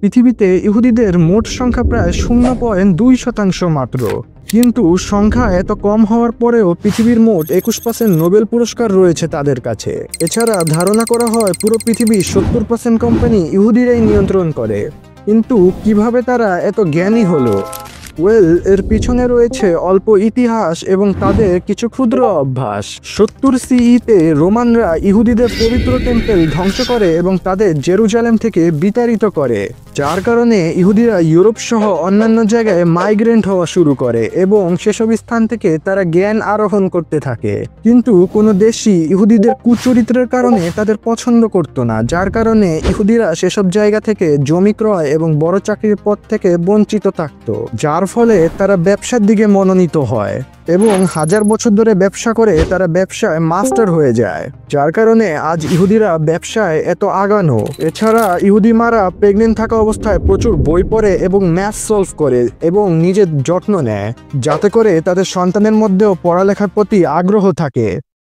পৃথিবীতে ইহুদিদের মোট সংখ্যা প্রায় 0.2% মাত্র। কিন্তু সংখ্যা এত কম হওয়ার পরেও পৃথিবীর মোট 21% নোবেল পুরস্কার রয়েছে তাদের কাছে। এছাড়া ধারণা করা হয় পুরো পৃথিবীর 70% কোম্পানি ইহুদিরাই নিয়ন্ত্রণ করে। কিন্তু কিভাবে তারা এত জ্ঞানী হলো? এর পিছনে রয়েছে অল্প ইতিহাস এবং তাদের কিছু ক্ষুদ্র অভ্যাস। 70 সিইতে রোমানরা ইহুদিদের পবিত্র টেম্পল ধ্বংস করে এবং তাদের জেরুজালেম থেকে বিতাড়িত করে, যার কারণে ইহুদিরা ইউরোপ সহ অন্যান্য জায়গায় মাইগ্রেন্ট হওয়া শুরু করে এবং সেসব স্থান থেকে তারা জ্ঞান আরোহণ করতে থাকে। কিন্তু কোনো দেশই ইহুদিদের কুচরিত্রের কারণে তাদের পছন্দ করত না, যার কারণে ইহুদিরা সেসব জায়গা থেকে জমি ক্রয় এবং বড় চাকরির পথ থেকে বঞ্চিত থাকত, যার ফলে তারা ব্যবসার দিকে মনোনীত হয় এবং হাজার বছর ধরে ব্যবসা করে তারা ব্যবসায় মাস্টার হয়ে যায়, যার কারণে আজ ইহুদিরা ব্যবসায় এত আগানো। এছাড়া ইহুদি মারা প্রেগনেন্ট থাকা অবস্থায় প্রচুর বই পড়ে এবং ম্যাথ সলভ করে এবং নিজের যত্ন নেয়, যাতে করে তাদের সন্তানের মধ্যেও পড়ালেখার প্রতি আগ্রহ থাকে।